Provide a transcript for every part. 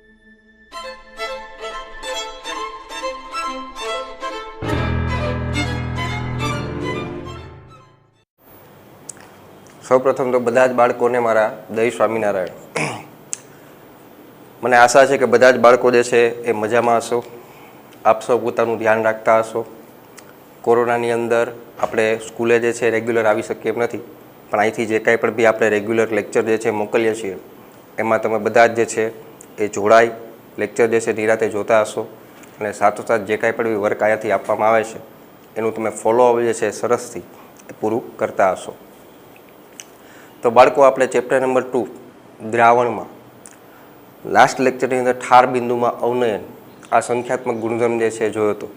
સૌપ્રથમ તો બધા જ બાળકોને મારા જય સ્વામિનારાયણ. મને આશા છે કે બધા જ બાળકો જે છે એ મજામાં હશો. આપ સૌ પોતાનું ધ્યાન રાખતા હશો. કોરોનાની અંદર આપણે સ્કૂલે જે છે રેગ્યુલર આવી શકીએ એમ નથી, પણ અહીંથી જે કાંઈ પણ બી આપણે રેગ્યુલર લેક્ચર જે છે મોકલીએ છીએ એમાં તમે બધા જ જે છે એ જોડાઈ લેક્ચર જે છે નિરાતે જોતા હશો અને સાથોસાથ જે કાંઈ પણ બી વર્ક અહીંયાથી આપવામાં આવે છે એનું તમે ફોલોઅપ જે છે સરસથી એ પૂરું કરતા હશો. તો બાળકો, આપણે ચેપ્ટર નંબર 2 દ્રાવણમાં લાસ્ટ લેક્ચરની અંદર ઠાર બિંદુમાં અવનયન આ સંખ્યાત્મક ગુણધર્મ જે છે જોયો હતો.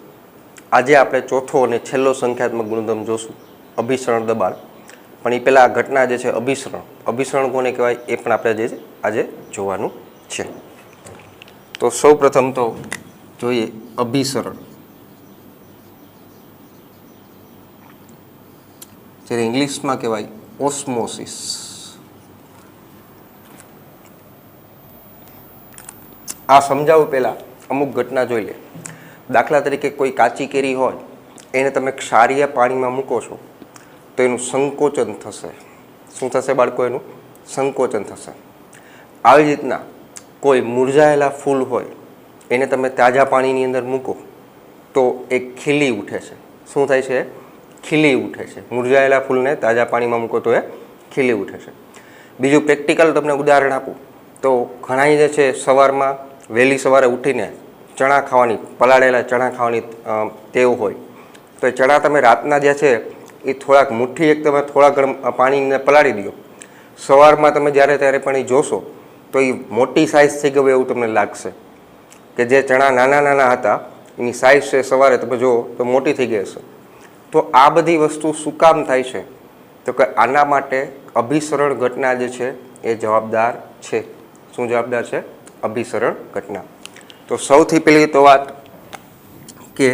આજે આપણે ચોથો અને છેલ્લો સંખ્યાત્મક ગુણધર્મ જોશું, અભિસરણ દબાણ. પણ એ પહેલાં આ ઘટના જે છે અભિસરણ કોને કહેવાય એ પણ આપણે જે આજે જોવાનું છે. તો સૌ પ્રથમ તો જોઈએ અભિસરણ, જેને ઇંગ્લિશમાં કહેવાય ઓસ્મોસિસ. આ સમજાવું પહેલાં અમુક ઘટના જોઈ લે. દાખલા તરીકે કોઈ કાચી કેરી હોય એને તમે ક્ષારીય પાણીમાં મૂકો છો તો એનું સંકોચન થશે. શું થશે બાળકો? એનું સંકોચન થશે. આવી રીતના કોઈ મુરઝાયેલા ફૂલ હોય એને તમે તાજા પાણીની અંદર મૂકો તો એ ખીલી ઉઠે છે. શું થાય છે? ખીલી ઉઠે છે. મુરઝાયેલા ફૂલને તાજા પાણીમાં મૂકો તો એ ખીલી ઉઠે છે. બીજું પ્રેક્ટિકલ તમને ઉદાહરણ આપું તો ઘણા જે છે સવારમાં વહેલી સવારે ઉઠીને ચણા ખાવાની, પલાળેલા ચણા ખાવાની ટેવ હોય તો એ ચણા તમે રાતના જે છે એ થોડાક મુઠ્ઠી એક તમે થોડા ગરમ પાણીને પલાળી દો. સવારમાં તમે જ્યારે ત્યારે પણ એ જોશો તો એ મોટી સાઇઝ થઈ ગઈ એવું તમને લાગશે, કે જે ચણા નાના નાના હતા એની સાઇઝ છે સવારે તમે જુઓ તો મોટી થઈ ગઈ હશે. તો આ બધી વસ્તુ શું કામ થાય છે? તો કે આના માટે અભિસરણ ઘટના જે છે એ જવાબદાર છે. શું જવાબદાર છે? અભિસરણ ઘટના. તો સૌથી પહેલી તો વાત કે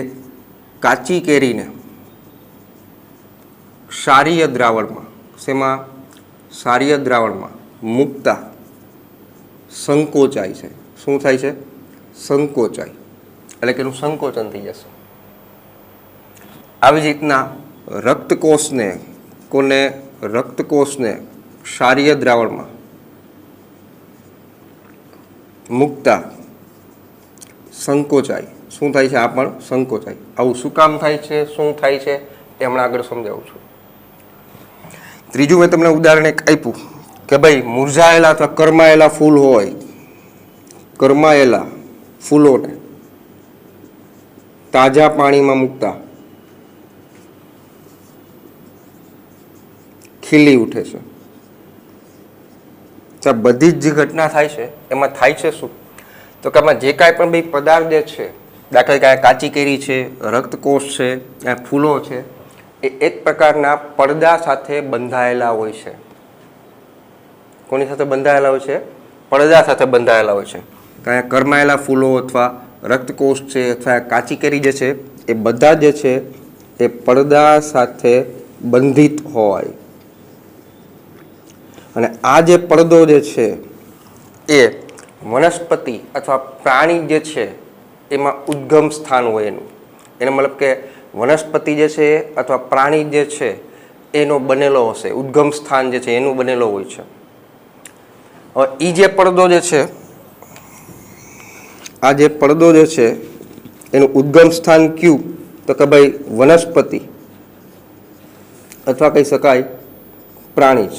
કાચી કેરીને ક્ષારીય દ્રાવણમાં, શેમાં? ક્ષારીય દ્રાવણમાં મૂકતા સંકોચાય છે. શું થાય છે? સંકોચાય, એટલે કે એનું સંકોચન થઈ જશે. આવી જ રીતના રક્તકોષને ક્ષારીય દ્રાવણમાં મૂકતા સંકોચાય. શું થાય છે? આ પણ સંકોચાય. આવું શું કામ થાય છે, શું થાય છે એ હમણાં આગળ સમજાવું છું. ત્રીજું મેં તમને ઉદાહરણ એક આપ્યું કે ભાઈ મુરઝાયેલા અથવા કરમાયેલા ફૂલ હોય, કરમાયેલા ફૂલોને તાજા પાણીમાં મૂકતા ખીલી ઉઠે છે. તો બધી જ જે ઘટના થાય છે એમાં થાય છે શું? તો કે આમાં જે કાંઈ પણ બી પદાર્થ જે છે, દાખલા તરીકે કાચી કેરી છે, રક્તકોષ છે, ફૂલો છે, એ એક પ્રકારના પડદા સાથે બંધાયેલા હોય છે. કોની સાથે બંધાયેલા હોય છે? પડદા સાથે બંધાયેલા હોય છે. કારણ કરમાયેલા ફૂલો અથવા રક્તકોષ છે અથવા કાચી કેરી જે છે એ બધા જે છે એ પડદા સાથે બંધિત હોય. અને આ જે પડદો જે છે એ વનસ્પતિ અથવા પ્રાણી જે છે એમાં ઉદ્ગમ સ્થાન હોય એનું. એનો મતલબ કે વનસ્પતિ જે છે અથવા પ્રાણી જે છે એનો બનેલો હશે, ઉદ્ગમ સ્થાન જે છે એનું બનેલો હોય છે. હવે એ જે પડદો જે છે, આ જે પડદો જે છે એનું ઉદ્ગમ સ્થાન કયું? તો કે ભાઈ વનસ્પતિ અથવા કહી શકાય પ્રાણી જ.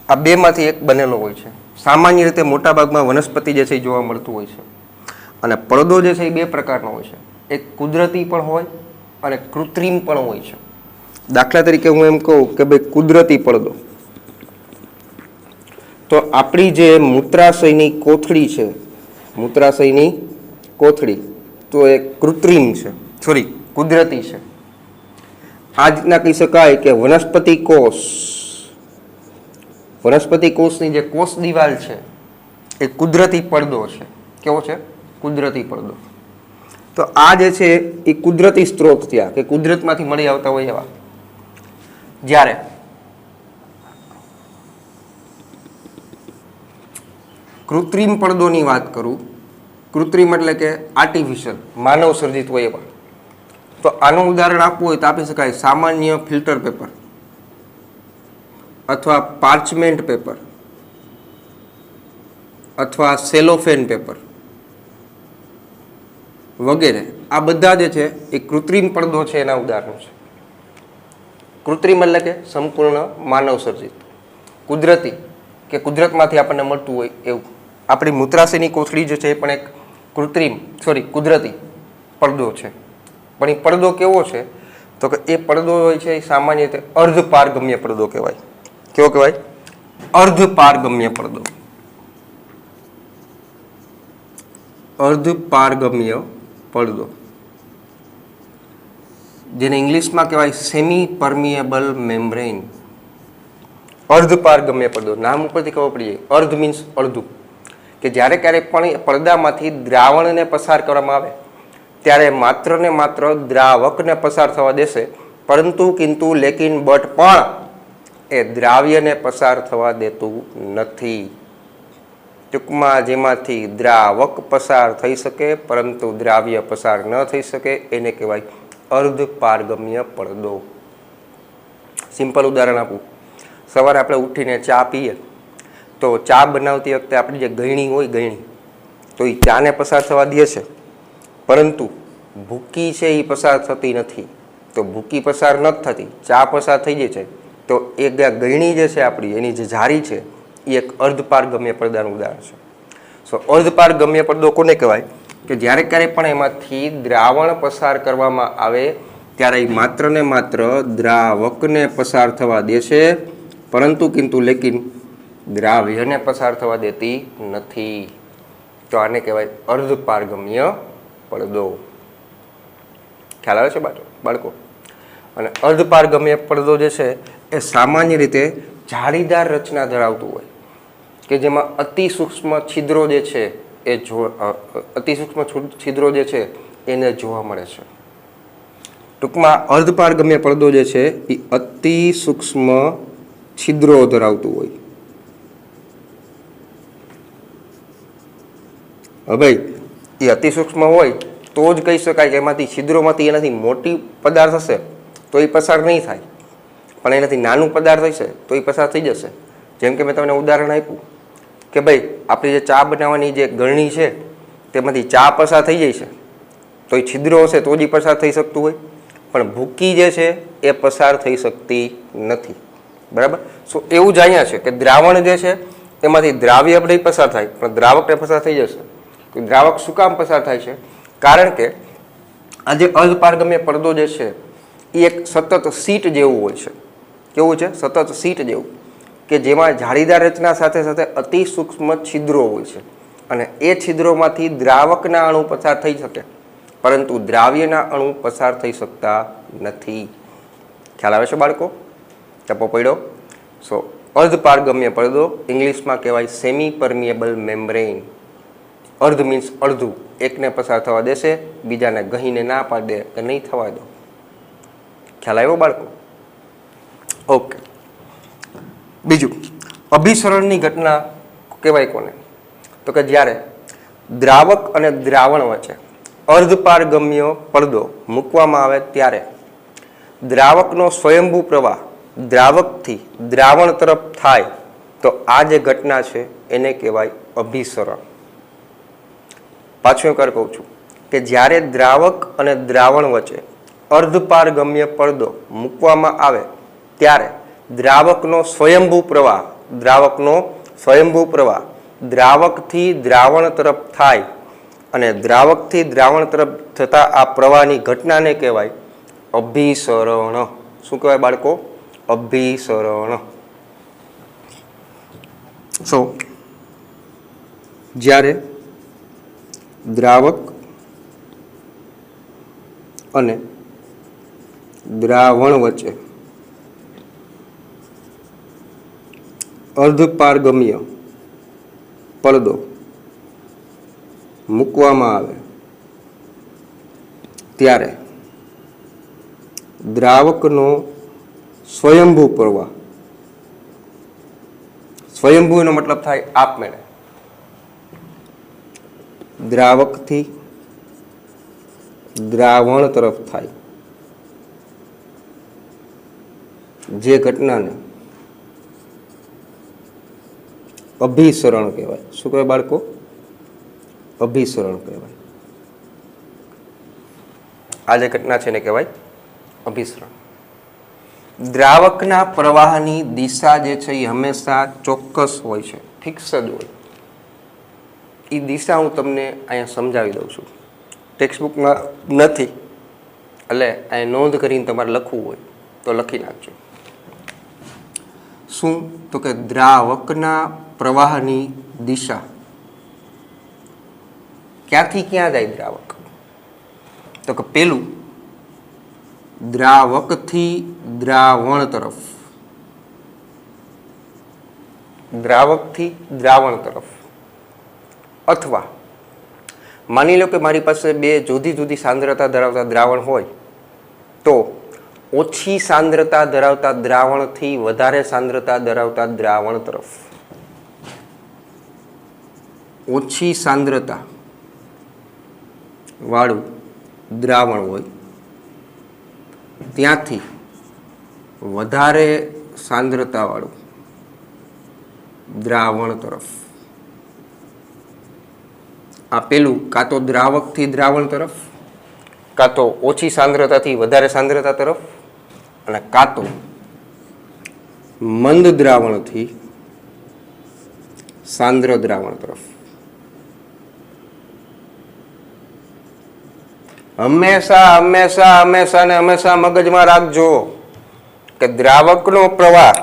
આ બેમાંથી એક બનેલો હોય છે. સામાન્ય રીતે મોટાભાગમાં વનસ્પતિ જે છે એ જોવા મળતું હોય છે. અને પડદો જે છે એ બે પ્રકારનો હોય છે. એક કુદરતી પણ હોય અને કૃત્રિમ પણ હોય છે. દાખલા તરીકે હું એમ કહું કે ભાઈ કુદરતી પડદો, તો આપણી જે મૂત્રાશયની કોથળી છે, મૂત્રાશયની કોથળી, તો એ કૃત્રિમ છે, કુદરતી છે. આ રીતના કહી શકાય કે વનસ્પતિ કોષની જે કોષ દિવાલ છે એ કુદરતી પડદો છે. કેવો છે? કુદરતી પડદો. તો આ જે છે એ કુદરતી સ્ત્રોત થયા કે કુદરતમાંથી મળી આવતા હોય એવા. જ્યારે કૃત્રિમ પડદોની વાત કરું, કૃત્રિમ એટલે કે આર્ટિફિશિયલ, માનવ સર્જિત હોય એવા, તો આનું ઉદાહરણ આપવું હોય તો આપી શકાય સામાન્ય ફિલ્ટર પેપર અથવા પાર્ચમેન્ટ પેપર અથવા સેલોફેન પેપર વગેરે. આ બધા જે છે એ કૃત્રિમ પડદો છે એના ઉદાહરણ છે. કૃત્રિમ એટલે કે સંપૂર્ણ માનવ સર્જિત, કુદરતી કે કુદરતમાંથી આપણને મળતું હોય એવું. આપણી મૂત્રાશયની કોથળી જે છે એ પણ એક કુદરતી પડદો છે. પણ એ પડદો કેવો છે તો કે એ પડદો હોય છે એ સામાન્ય રીતે અર્ધપારગમ્ય પડદો કહેવાય. કેવો કહેવાય? અર્ધપારગમ્ય પડદો. અર્ધપારગમ્ય પડદો, જેને ઇંગ્લિશમાં કહેવાય સેમી પરમિએબલ મેમ્બ્રેન. અર્ધપારગમ્ય પડદો, નામ ઉપરથી ખબર પડી જાય. અર્ધ મીન્સ અડધું, કે જ્યારે ક્યારેક પણ પડદામાંથી દ્રાવણને પસાર કરવામાં આવે ત્યારે માત્ર ને માત્ર દ્રાવકને પસાર થવા દેશે, પરંતુ કિંતુ લેકિન બટ પણ એ દ્રાવ્યને પસાર થવા દેતું નથી. ટૂંકમાં જેમાંથી દ્રાવક પસાર થઈ શકે પરંતુ દ્રાવ્ય પસાર ન થઈ શકે એને કહેવાય અર્ધપારગમ્ય પડદો. સિમ્પલ ઉદાહરણ આપું. સવારે આપણે ઉઠીને ચા પીએ તો ચા બનાવતી વખતે આપણી જે ગળણી હોય, ગળણી, તો એ ચાને પસાર થવા દે છે, પરંતુ ભૂકી છે એ પસાર થતી નથી. તો ભૂકી પસાર નથી થતી, ચા પસાર થઈ જાય છે, તો એ ગળણી જે છે આપણી, એની જે જારી છે એ એક અર્ધપારગમ્ય પડદાનું ઉદાહરણ છે. સો અર્ધપારગમ્ય પડદો કોને કહેવાય? કે જ્યારે ક્યારેય પણ એમાંથી દ્રાવણ પસાર કરવામાં આવે ત્યારે એ માત્ર ને માત્ર દ્રાવકને પસાર થવા દેશે, પરંતુ કિંતુ લેકિન દ્રાવ્યને પસાર થવા દેતી નથી. તો આને કહેવાય અર્ધપારગમ્ય પડદો. ખ્યાલ આવે છે બાળકો? અને અર્ધપારગમ્ય પડદો જે છે એ સામાન્ય રીતે જાળીદાર રચના ધરાવતું હોય, કે જેમાં અતિ સૂક્ષ્મ છિદ્રો જે છે એને જોવા મળે છે. ટૂંકમાં અર્ધપારગમ્ય પડદો જે છે એ અતિ સૂક્ષ્મ છિદ્રો ધરાવતું હોય. હવે એ અતિ સૂક્ષ્મ હોય તો જ કહી શકાય કે એમાંથી છિદ્રોમાંથી એનાથી મોટી પદાર્થ હશે તો એ પસાર નહીં થાય, પણ એનાથી નાનું પદાર્થ હશે તો એ પસાર થઈ જશે. જેમ કે મેં તમને ઉદાહરણ આપ્યું કે ભાઈ આપણી જે ચા બનાવવાની જે ગળણી છે તેમાંથી ચા પસાર થઈ જાય છે, તો એ છિદ્રો હશે તો જ પસાર થઈ શકતું હોય, પણ ભૂકી જે છે એ પસાર થઈ શકતી નથી. બરાબર? સો એવું જ અહીંયા છે કે દ્રાવણ જે છે એમાંથી દ્રાવ્ય નહીં પસાર થાય, પણ દ્રાવકને પસાર થઈ જશે. દ્રાવક શું કામ પસાર થાય છે? કારણ કે આ જે અર્ધપારગમ્ય પડદો જે છે એ એક સતત સીટ જેવું હોય છે. કેવું છે? સતત સીટ જેવું, કે જેમાં જાળીદાર રચના સાથે સાથે અતિ સૂક્ષ્મ છિદ્રો હોય છે, અને એ છિદ્રોમાંથી દ્રાવકના અણુ પસાર થઈ શકે, પરંતુ દ્રાવ્યના અણુ પસાર થઈ શકતા નથી. ખ્યાલ આવે છે બાળકો? ટપો પડ્યો? સો અર્ધપારગમ્ય પડદો ઇંગ્લિશમાં કહેવાય સેમી પરમિએબલ મેમ્બ્રેન. અર્ધ મીન્સ અડધું, એકને પસાર થવા દેશે, બીજાને ગહીને ના પાડે કે નહીં થવા દો. ખ્યાલ આવ્યો બાળકો? ઓકે. બીજું, અભિસરણની ઘટના કહેવાય કોને? તો કે જ્યારે દ્રાવક અને દ્રાવણ વચ્ચે અર્ધપારગમ્ય પડદો મૂકવામાં આવે ત્યારે દ્રાવકનો સ્વયંભૂ પ્રવાહ દ્રાવકથી દ્રાવણ તરફ થાય, તો આ જે ઘટના છે એને કહેવાય અભિસરણ. પાછું એકવાર કહું છું કે જ્યારે દ્રાવક અને દ્રાવણ વચ્ચે અર્ધપારગમ્ય પડદો મૂકવામાં આવે ત્યારે દ્રાવકનો સ્વયંભૂ પ્રવાહ દ્રાવકથી દ્રાવણ તરફ થાય, અને દ્રાવકથી દ્રાવણ તરફ થતા આ પ્રવાહની ઘટનાને કહેવાય અભિસરણ. શું કહેવાય બાળકો? અભિસરણ. સો જ્યારે દ્રાવક અને દ્રાવણ વચ્ચે અર્ધપારગમ્ય પડદો મૂકવામાં આવે ત્યારે દ્રાવકનો સ્વયંભૂ પ્રવાહ, સ્વયંભૂ એનો મતલબ થાય આપમેળે, દ્રાવકથી દ્રાવણ તરફ થાય જે ઘટનાને અભિસરણ કહેવાય. શું કહેવાય બાળકો? અભિસરણ કહેવાય. આ જે ઘટના છે એને કહેવાય અભિસરણ. દ્રાવકના પ્રવાહની દિશા જે છે એ હંમેશા ચોક્કસ હોય છે, ફિક્સ જ હોય. એ દિશા હું તમને અહીંયા સમજાવી દઉં છું. ટેક્સ્ટબુકમાં નથી એટલે અહીંયા નોંધ કરીને તમારે લખવું હોય તો લખી નાખજો. શું? તો કે દ્રાવકના પ્રવાહની દિશા ક્યાંથી ક્યાં જાય દ્રાવક? તો કે પેલું દ્રાવકથી દ્રાવણ તરફ, દ્રાવકથી દ્રાવણ તરફ. અથવા માની લો કે મારી પાસે બે જુદી જુદી સાંદ્રતા ધરાવતા દ્રાવણ હોય તો ઓછી સાંદ્રતા ધરાવતા દ્રાવણથી વધારે સાંદ્રતા ધરાવતા દ્રાવણ તરફ, ઓછી સાંદ્રતા વાળું દ્રાવણ હોય ત્યાંથી વધારે સાંદ્રતા વાળું દ્રાવણ તરફ. આ પેલું કાં તો દ્રાવકથી દ્રાવણ તરફ, કાં તો ઓછી સાંદ્રતાથી વધારે સાંદ્રતા તરફ, અને કાં તો મંદ દ્રાવણથી સાંદ્ર દ્રાવણ તરફ. હંમેશા હંમેશા હંમેશા ને હંમેશા મગજમાં રાખજો કે દ્રાવકનો પ્રવાહ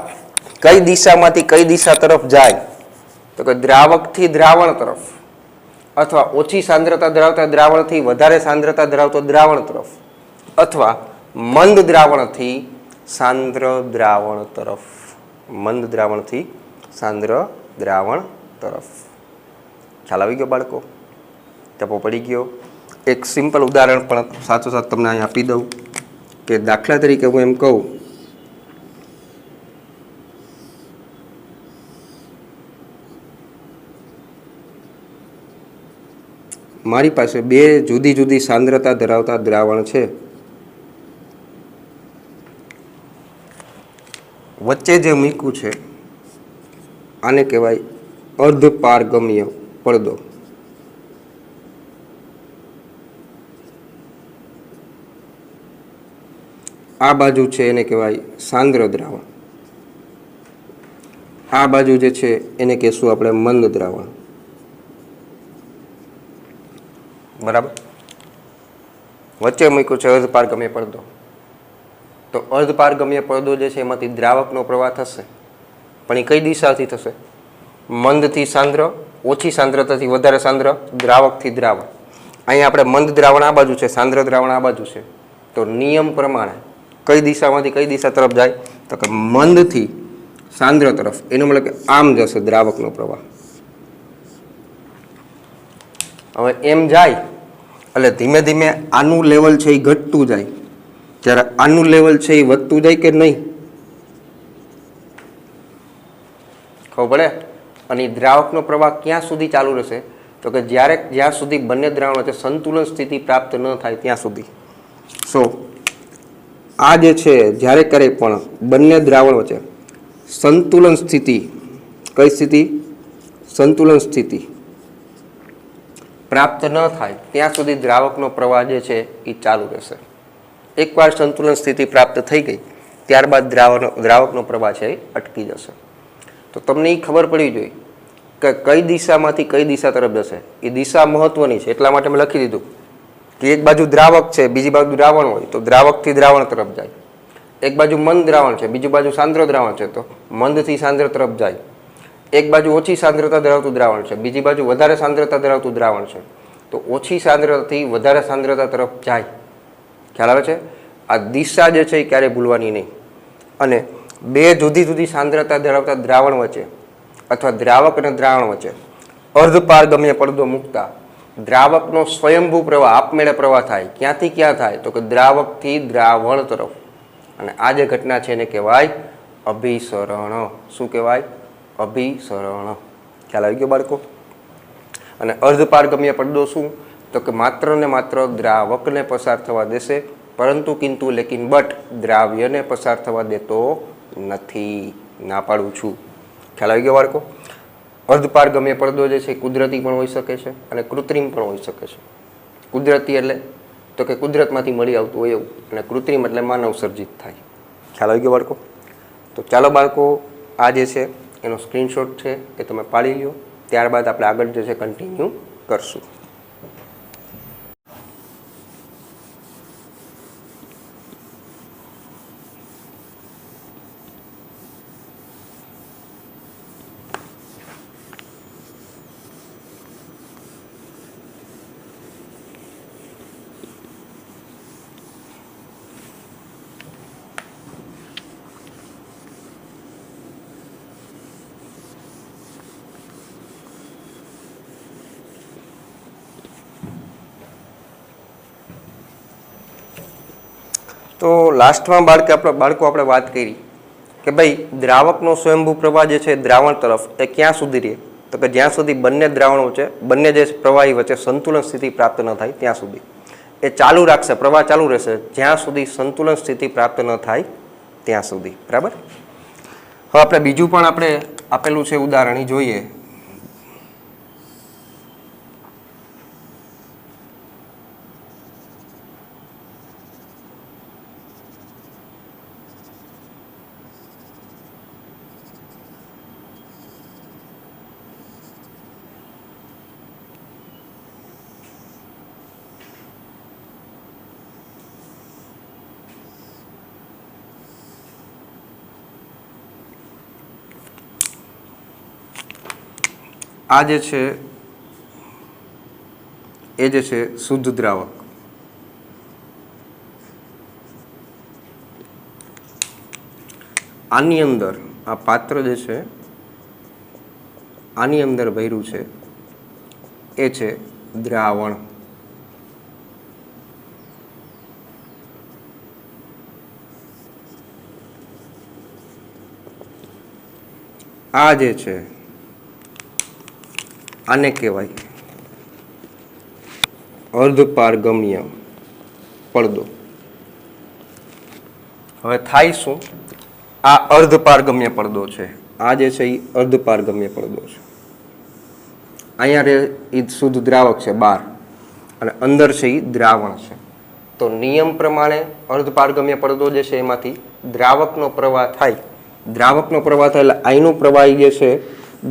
કઈ દિશામાંથી કઈ દિશા તરફ જાય? તો કે દ્રાવકથી દ્રાવણ તરફ, અથવા ઓછી સાંદ્રતા ધરાવતા દ્રાવણથી વધારે સાંદ્રતા ધરાવતો દ્રાવણ તરફ, અથવા મંદ દ્રાવણથી સાંદ્ર દ્રાવણ તરફ, મંદ દ્રાવણથી સાંદ્ર દ્રાવણ તરફ. ખ્યાલ આવી ગયો બાળકો? ટપો પડી ગયો? એક સિમ્પલ ઉદાહરણ પણ સાથોસાથ તમને અહીં આપી દઉં કે દાખલા તરીકે હું એમ કહું મારી પાસે બે જુદી જુદી સાંદ્રતા ધરાવતા દ્રાવણ છે. વચ્ચે જે મૂક્યું છે આને કહેવાય અર્ધપારગમ્ય પડદો. આ બાજુ છે એને કહેવાય સાંદ્ર દ્રાવણ, આ બાજુ જે છે એને કહેશું આપણે મંદ દ્રાવણ. બરાબર? વચ્ચે મૂક્યું છે અર્ધપારગમ્ય પડદો. તો અર્ધપારગમ્ય પડદો જે છે એમાંથી દ્રાવકનો પ્રવાહ થશે, પણ એ કઈ દિશાથી થશે? મંદથી સાંદ્ર, ઓછી સાંદ્રતાથી વધારે સાંદ્ર, દ્રાવકથી દ્રાવણ. અહીંયા આપણે મંદ દ્રાવણ આ બાજુ છે, સાંદ્ર દ્રાવણ આ બાજુ છે. તો નિયમ પ્રમાણે કઈ દિશામાંથી કઈ દિશા તરફ જાય? તો કે મંદથી સાંદ્ર તરફ. એનો મતલબ કે આમ જશે દ્રાવકનો પ્રવાહ. હવે એમ જાય એટલે ધીમે ધીમે આનું લેવલ છે એ ઘટતું જાય, જ્યારે આનું લેવલ છે એ વધતું જાય કે નહીં? ખબર પડે? અને દ્રાવકનો પ્રવાહ ક્યાં સુધી ચાલુ રહેશે? તો કે જ્યાં સુધી બંને દ્રાવણો વચ્ચે સંતુલન સ્થિતિ પ્રાપ્ત ન થાય ત્યાં સુધી. સો આ જે છે જ્યારે ક્યારેય પણ બંને દ્રાવણ વચ્ચે સંતુલન સ્થિતિ, કઈ સ્થિતિ? સંતુલન સ્થિતિ પ્રાપ્ત ન થાય ત્યાં સુધી દ્રાવકનો પ્રવાહ જે છે એ ચાલુ રહેશે. એકવાર સંતુલન સ્થિતિ પ્રાપ્ત થઈ ગઈ ત્યારબાદ દ્રાવકનો પ્રવાહ છે એ અટકી જશે. તો તમને એ ખબર પડવી જોઈએ કે કઈ દિશામાંથી કઈ દિશા તરફ જશે. એ દિશા મહત્વની છે, એટલા માટે મેં લખી દીધું કે એક બાજુ દ્રાવક છે, બીજી બાજુ દ્રાવણ હોય તો દ્રાવકથી દ્રાવણ તરફ જાય. એક બાજુ મંદ દ્રાવણ છે, બીજી બાજુ સાંદ્ર દ્રાવણ છે તો મંદથી સાંદ્ર તરફ જાય. એક બાજુ ઓછી સાંદ્રતા ધરાવતું દ્રાવણ છે, બીજી બાજુ વધારે સાંદ્રતા ધરાવતું દ્રાવણ છે તો ઓછી સાંદ્રતાથી વધારે સાંદ્રતા તરફ જાય. ખ્યાલ આવે છે? આ દિશા જે છે એ ક્યારેય ભૂલવાની નહીં. અને બે જુદી જુદી સાંદ્રતા ધરાવતા દ્રાવણ વચ્ચે અથવા દ્રાવક અને દ્રાવણ વચ્ચે અર્ધપારગમ્ય પડદો મૂકતા દ્રાવકનો સ્વયંભૂ પ્રવાહ આપમેળે પ્રવાહ થાય. ક્યાંથી ક્યાં થાય? તો કે દ્રાવકથી દ્રાવણ તરફ. અને આ જે ઘટના છે એને કહેવાય અભિસરણ. શું કહેવાય? અભિસરણ. ખ્યાલ આવી ગયો બાળકો? અને અર્ધપારગમ્ય પડદો શું? તો કે માત્ર ને માત્ર દ્રાવકને પસાર થવા દેશે, પરંતુ કિંતુ લેકિન બટ દ્રાવ્યને પસાર થવા દેતો નથી. ના પાડું છું. ખ્યાલ આવી ગયો બાળકો? અર્ધપારગમ્ય પડદો જે છે કુદરતી પણ હોઈ શકે છે અને કૃત્રિમ પણ હોઈ શકે છે. કુદરતી એટલે તો કે કુદરતમાંથી મળી આવતું હોય એવું, અને કૃત્રિમ એટલે માનવ સર્જિત થાય. ખ્યાલ આવી ગયો બાળકો? તો ચાલો બાળકો, આ જે છે એનો સ્ક્રીનશોટ છે એ તમે પાડી લો. ત્યારબાદ આપણે આગળ જે છે કન્ટિન્યુ કરશું. તો લાસ્ટમાં બાળકો આપણે વાત કરી કે ભાઈ દ્રાવકનો સ્વયંભૂ પ્રવાહ જે છે દ્રાવણ તરફ એ ક્યાં સુધી રહે? તો કે જ્યાં સુધી બંને દ્રાવણો છે, બંને જે પ્રવાહી વચ્ચે સંતુલન સ્થિતિ પ્રાપ્ત ન થાય ત્યાં સુધી એ ચાલુ રાખશે, પ્રવાહ ચાલુ રહેશે જ્યાં સુધી સંતુલન સ્થિતિ પ્રાપ્ત ન થાય ત્યાં સુધી. બરાબર? હવે આપણે બીજું પણ આપણે આપેલું છે ઉદાહરણ જોઈએ. આ જે છે એ જે છે શુદ્ધ દ્રાવક. આની અંદર આ પાત્ર જે છે આની અંદર ભર્યું છે એ છે દ્રાવણ. આ જે છે આને કહેવાય અર્ધપારગમ્ય પડદો. હવે થાય શું? આ અર્ધપારગમ્ય પડદો છે, આ જે છે એ અર્ધપારગમ્ય પડદો છે. અહીંયા એ શુદ્ધ દ્રાવક છે બહાર, અને અંદર છે એ દ્રાવણ છે. તો નિયમ પ્રમાણે અર્ધપારગમ્ય પડદો જે છે એમાંથી દ્રાવકનો પ્રવાહ થાય. દ્રાવકનો પ્રવાહ થાય એટલે અહીંનું પ્રવાહી જે છે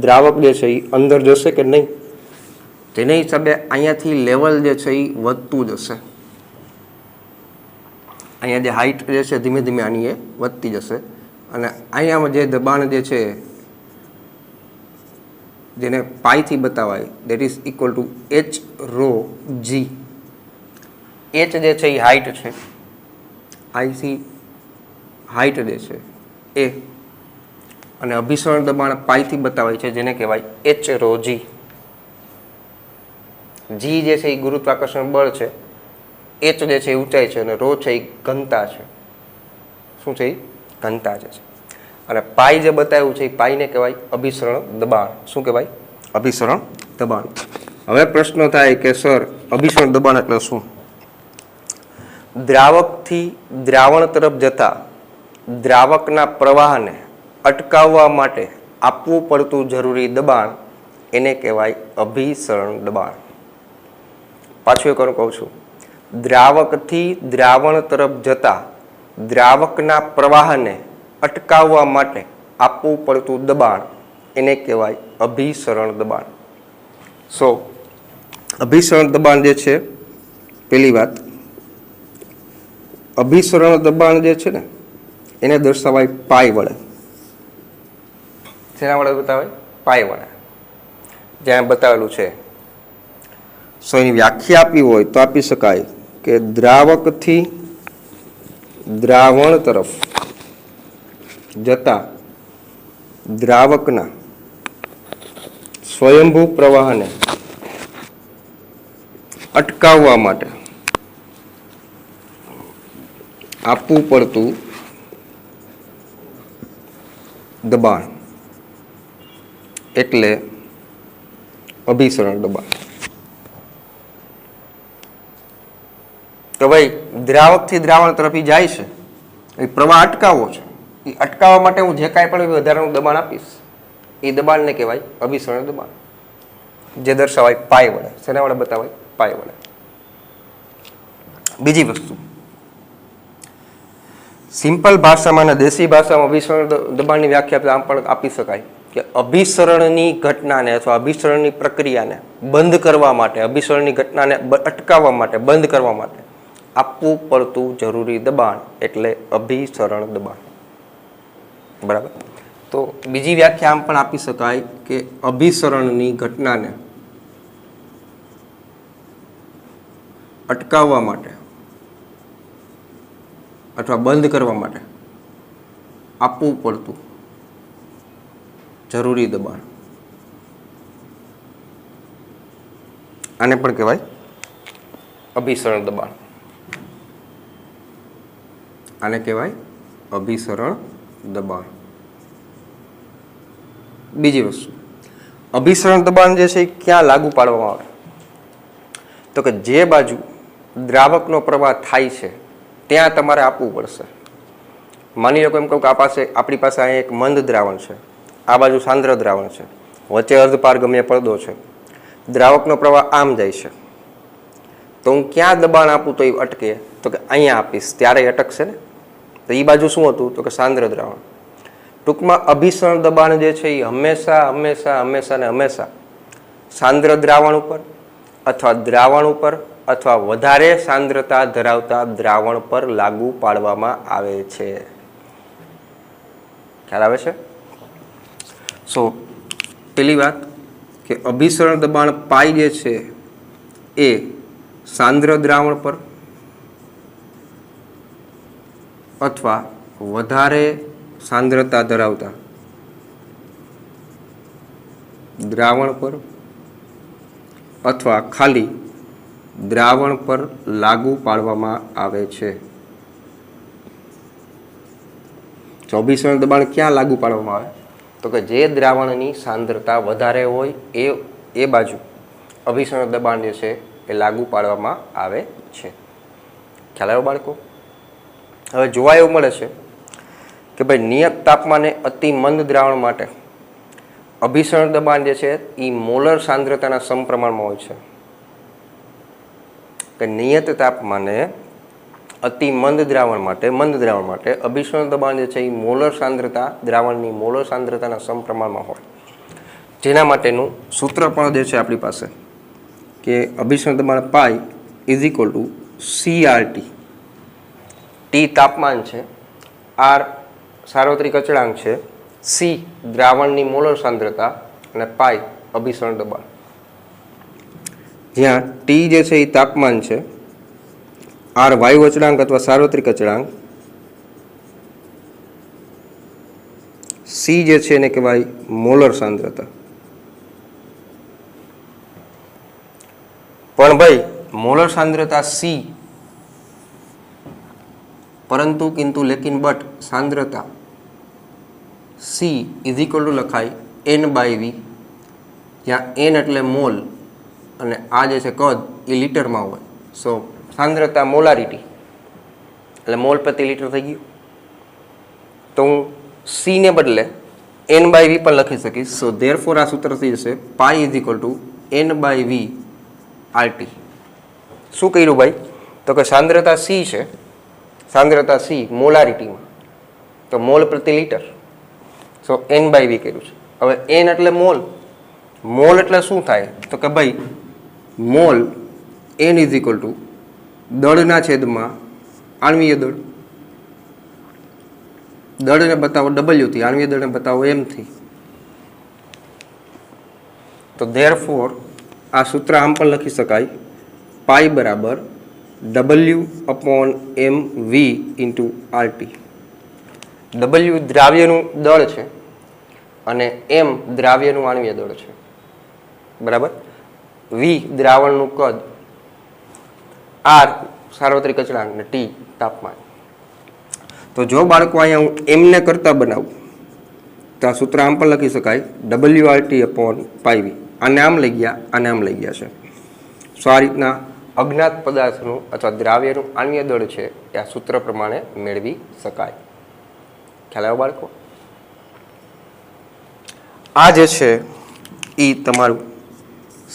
દ્રાવક જે છે એ અંદર જશે કે નહીં? તેના હિસાબે અહીંયાથી લેવલ જે છે એ વધતું જશે. અહીંયા જે હાઈટ જે છે ધીમે ધીમે આની એ વધતી જશે, અને અહીંયા જે દબાણ જે છે જેને પાઈથી બતાવાય, that is equal to H rho G. H જે છે એ હાઈટ છે, આઈસી હાઈટ જે છે એ, અને અભિસરણ દબાણ પાઈથી બતાવાય છે જેને કહેવાય એચ રો જી. જી જે છે એ ગુરુત્વાકર્ષણ બળ છે, એચ જે છે એ ઊંચાઈ છે, અને રો છે એ ઘનતા છે. શું છે? એ ઘનતા છે. અને પાઈ જે બતાવ્યું છે એ પાઈને કહેવાય અભિસરણ દબાણ. શું કહેવાય? અભિસરણ દબાણ. હવે પ્રશ્ન થાય કે સર અભિસરણ દબાણ એટલે શું? દ્રાવકથી દ્રાવણ તરફ જતા દ્રાવકના પ્રવાહને અટકાવવા માટે આપવું પડતું જરૂરી દબાણ એને કહેવાય અભિસરણ દબાણ. પાછું એક કહું છું, દ્રાવકથી દ્રાવણ તરફ જતા દ્રાવકના પ્રવાહને અટકાવવા માટે આપવું પડતું દબાણ એને કહેવાય અભિસરણ દબાણ. સો અભિસરણ દબાણ જે છે, પહેલી વાત, અભિસરણ દબાણ જે છે ને એને દર્શાવાય પાઈ વડે. શેના વડે બતાવાય? પાઈ વડે. જ્યાં બતાવેલું છે. સો એની વ્યાખ્યા આપવી હોય તો આપી શકાય કે દ્રાવકથી દ્રાવણ તરફ જતા દ્રાવકના સ્વયંભૂ પ્રવાહને અટકાવવા માટે આપવું પડતું દબાણ એટલે અભિસરણ દબાણ. તો ભાઈ દ્રાવકથી દ્રાવણ તરફ ઈ જાય છે, એ પ્રવાહ અટકાવવો છે. એ અટકાવવા માટે હું જે કાંઈ પણ વધારાનું દબાણ આપીશ એ દબાણને કહેવાય અભિસરણ દબાણ, જે દર્શાવાય પાય વડે. શેના વડે બતાવાય? પાય વડે. બીજી વસ્તુ, સિમ્પલ ભાષામાં અને દેશી ભાષામાં અભિસરણ દબાણની વ્યાખ્યા આમ પણ આપી શકાય કે અભિસરણની ઘટનાને અથવા અભિસરણની પ્રક્રિયાને બંધ કરવા માટે, અભિસરણની ઘટનાને અટકાવવા માટે, બંધ કરવા માટે આપવું પડતું જરૂરી દબાણ એટલે અભિસરણ દબાણ. બરાબર. તો બીજી વ્યાખ્યા આમ પણ આપી શકાય કે અભિસરણની ઘટનાને અટકાવવા માટે અથવા બંધ કરવા માટે આપવું પડતું જરૂરી દબાણ. આને પણ કહેવાય અભિસરણ દબાણ. આને કહેવાય અભિસરણ દબાણ. બીજી વસ્તુ, અભિસરણ દબાણ જે છે એ ક્યાં લાગુ પાડવામાં આવે? તો કે જે બાજુ દ્રાવકનો પ્રવાહ થાય છે ત્યાં તમારે આપવું પડશે. માની લો એમ કહું કે આપણી પાસે અહીંયા એક મંદ દ્રાવણ છે, આ બાજુ સાંદ્ર દ્રાવણ છે, વચ્ચે અર્ધપારગમ્ય પડદો છે, દ્રાવકનો પ્રવાહ આમ જાય છે, તો હું ક્યાં દબાણ આપું તો એ અટકે? તો કે અહીંયા આપીશ ત્યારે અટકશે ને. તો એ બાજુ શું હતું? તો કે સાંદ્ર દ્રાવણ. ટૂંકમાં અભિસરણ દબાણ જે છે એ હંમેશા સાંદ્ર દ્રાવણ ઉપર અથવા દ્રાવણ ઉપર અથવા વધારે સાંદ્રતા ધરાવતા દ્રાવણ પર લાગુ પાડવામાં આવે છે. ખ્યાલ આવે છે? સો પેલી વાત કે અભિસરણ દબાણ પાઈ જે છે એ સાંદ્ર દ્રાવણ પર અથવા વધારે સાંદ્રતા ધરાવતા દ્રાવણ પર અથવા ખાલી દ્રાવણ પર લાગુ પાડવામાં આવે છે. અભિસરણ દબાણ ક્યાં લાગુ પાડવામાં આવે? તો કે જે દ્રાવણની સાંદ્રતા વધારે હોય એ બાજુ અભિસરણ દબાણ જે છે એ લાગુ પાડવામાં આવે છે. ખ્યાલ આવ્યો બાળકો? હવે જોવા એવું મળે છે કે ભાઈ નિયત તાપમાને અતિ મંદ દ્રાવણ માટે અભિસરણ દબાણ જે છે એ મોલર સાંદ્રતાના સમપ્રમાણમાં હોય છે. કે નિયત તાપમાને અતિ મંદ દ્રાવણ માટે અભિસરણ દબાણ જે છે એ મોલર સાંદ્રતા, દ્રાવણની મોલર સાંદ્રતાના સમપ્રમાણમાં હોય. જેના માટેનું સૂત્ર પણ જે છે આપણી પાસે કે અભિસરણ દબાણ પાઈ is equal two CRT. T તાપમાન છે, આર સાર્વત્રિક અચળાંક છે, સી દ્રાવણની મોલર સાંદ્રતા અને પાઈ અભિસરણ દબાણ. જ્યાં ટી જે છે એ તાપમાન છે, આર વાયુ અચળાંક અથવા સાર્વત્રિક અચળાંક, સી જે છે એને કહેવાય મોલર સાંદ્રતા. પણ ભાઈ મોલર સાંદ્રતા સી, પરંતુ કિંતુ લેકિન બટ સાંદ્રતા સી ઇઝ ઇક્વલ ટુ લખાય N/V, જ્યાં N એટલે મોલ અને આ જે છે કદ એ લીટરમાં હોય. સો સાંદ્રતા મોલારિટી એટલે મોલ પ્રતિ લીટર થઈ ગયું. તો હું સી ને બદલે N/V પણ લખી શકીશ. સો ધેરફોર આ સૂત્ર થઈ જશે પાઈ is equal two N/V RT. શું કર્યું ભાઈ? તો કે સાંદ્રતા સી છે, સાંદ્રતા સી મોલારિટીમાં, તો મોલ પ્રતિ લીટર. સો N/V કર્યું છે. હવે N એટલે મોલ, મોલ એટલે શું થાય? તો કે ભાઈ mall N is equal two દળના છેદમાં આણ્વીય દળ. દળને બતાવો W થી, આણ્વીય દળને બતાવો M થી. તો ધેરફોર આ સૂત્ર આમ પણ લખી શકાય પાઈ બરાબર W/mV ઇન્ટુ RT. W દ્રાવ્યનું દળ છે અને M દ્રાવ્યનું આણ્વીય દળ છે. બરાબર. V દ્રાવણનું કદ, R સાર્વત્રિક અચળાંક અને T તાપમાન. તો જો બાળકો અહીંયા હું M ને કરતા બનાવું તો આ સૂત્ર આમ પણ લખી શકાય WRT/πV. આને આમ લઈ ગયા, આને આમ લઈ ગયા છે. સો આ રીતના અજ્ઞાત પદાર્થનું અથવા દ્રાવ્યનું આણ્વીય દળ છે એ આ સૂત્ર પ્રમાણે મેળવી શકાય. ખ્યાલ આવ્યો બાળકો? આ જે છે એ તમારું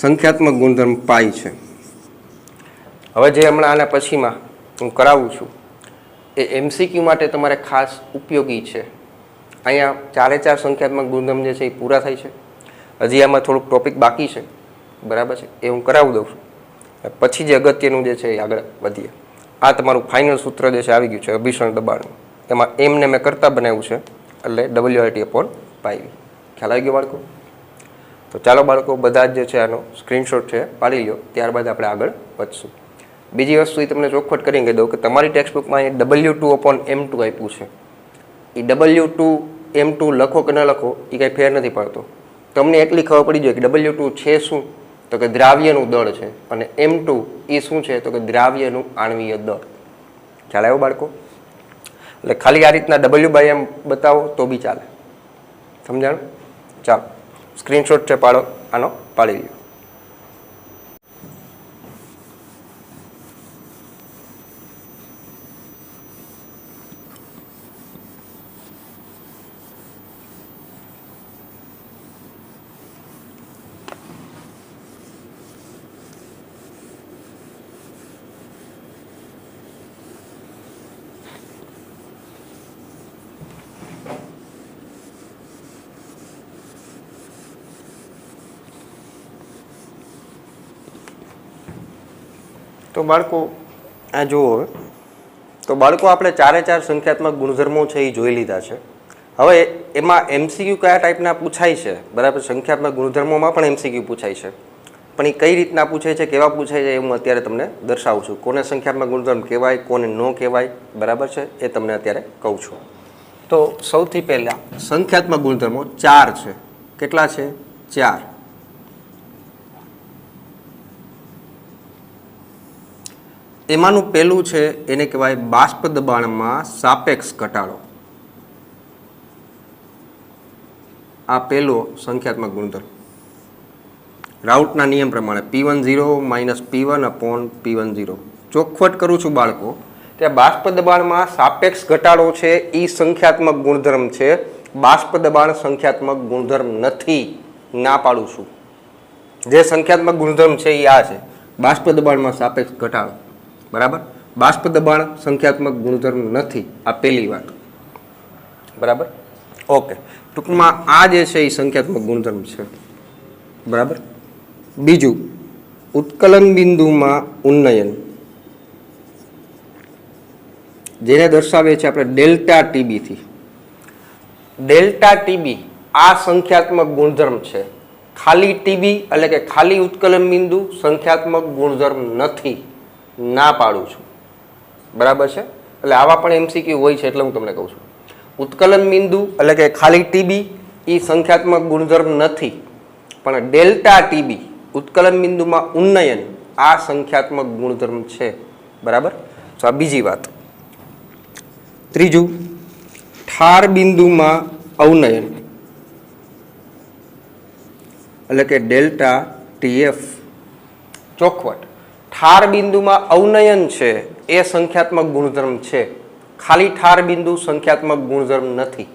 સંખ્યાત્મક ગુણધર્મ પાઈ છે. હવે જે હમણાં આના પછીમાં હું કરાવું છું એ એમસીક્યુ માટે તમારે ખાસ ઉપયોગી છે. અહીંયા 4 સંખ્યાત્મક ગુણધર્મ જે છે એ પૂરા થાય છે. હજી આમાં થોડુંક ટોપિક બાકી છે, બરાબર છે, એ હું કરાવી દઉં છું. પછી જે અગત્યનું જે છે એ આગળ વધીએ. આ તમારું ફાઇનલ સૂત્ર જે છે આવી ગયું છે અભિસરણ દબાણનું. એમાં એમને મેં કરતા બનાવ્યું છે એટલે WRT/πv. ખ્યાલ આવી ગયો બાળકો? તો ચાલો બાળકો બધા જ જે છે આનો સ્ક્રીનશોટ છે પાડી લો, ત્યારબાદ આપણે આગળ વધશું. બીજી વસ્તુ એ તમને ચોખવટ કરીને કહી દઉં કે તમારી ટેક્સ્ટબુકમાં એ W2/m2 આપ્યું છે. એ W2/m2 લખો કે ન લખો એ કાંઈ ફેર નથી પડતો. તમને એટલી ખબર પડી જાય કે W2 છે શું, તો કે દ્રાવ્યનું દળ છે, અને M2 એ શું છે તો કે દ્રાવ્યનું આણ્વીય દળ. ખ્યાલ આવ્યો બાળકો? એટલે ખાલી આ રીતના W/m બતાવો તો બી ચાલે. સમજાણું? ચાલો સ્ક્રીનશોટ છે પાડો, આનો પાડી લ્યો. તો બાળકો આ જુઓ, હવે તો બાળકો આપણે 4 સંખ્યાત્મક ગુણધર્મો છે એ જોઈ લીધા છે. હવે એમાં એમસીક્યુ કયા ટાઈપના પૂછાય છે, બરાબર? સંખ્યાત્મક ગુણધર્મોમાં પણ એમસીક્યુ પૂછાય છે, પણ એ કઈ રીતના પૂછાય છે, કેવા પૂછાય છે, એ હું અત્યારે તમને દર્શાવું છું. કોને સંખ્યાત્મક ગુણધર્મ કહેવાય, કોને ન કહેવાય, બરાબર છે, એ તમને અત્યારે કહું છું. તો સૌથી પહેલાં સંખ્યાત્મક ગુણધર્મો 4 છે. કેટલા છે? 4. એમાંનું પહેલું છે એને કહેવાય બાષ્પ દબાણમાં સાપેક્ષ ઘટાડો. આ પહેલો સંખ્યાત્મક ગુણધર્મ રાઉટના નિયમ પ્રમાણે P10 - P1/P10. ચોખવટ કરું છું બાળકો કે બાષ્પ દબાણમાં સાપેક્ષ ઘટાડો છે એ સંખ્યાત્મક ગુણધર્મ છે. બાષ્પ દબાણ સંખ્યાત્મક ગુણધર્મ નથી, ના પાડું છું. જે સંખ્યાત્મક ગુણધર્મ છે એ આ છે, બાષ્પ દબાણમાં સાપેક્ષ ઘટાડો, બરાબર? બાષ્પ દબાણ સંખ્યાત્મક ગુણધર્મ નથી, આ પહેલી વાત, બરાબર? ઓકે, ટૂંકમાં આ જે છે એ સંખ્યાત્મક ગુણધર્મ છે, બરાબર? બીજું, ઉત્કલન બિંદુમાં ઉન્નયન, જેને દર્શાવીએ છીએ આપણે ડેલ્ટા ટીબી થી. ડેલ્ટા ટીબી આ સંખ્યાત્મક ગુણધર્મ છે. ખાલી ટીબી એટલે કે ખાલી ઉત્કલન બિંદુ સંખ્યાત્મક ગુણધર્મ નથી, ના પાડું છું, બરાબર છે? એટલે આવા પણ એમસીક્યુ હોય છે, એટલે હું તમને કહું છું. ઉત્કલન બિંદુ એટલે કે ખાલી ટીબી એ સંખ્યાત્મક ગુણધર્મ નથી, પણ ડેલ્ટા ટીબી ઉત્કલન બિંદુમાં ઉન્નયન આ સંખ્યાત્મક ગુણધર્મ છે, બરાબર? તો આ બીજી વાત. ત્રીજું, ઠાર બિંદુમાં અવનયન એટલે કે ડેલ્ટા ટીએફ. ચોખવટ, ઠાર બિંદુમાં અવનયન છે એ સંખ્યાત્મક ગુણધર્મ છે, ખાલી ઠાર બિંદુ સંખ્યાત્મક ગુણધર્મ નથી.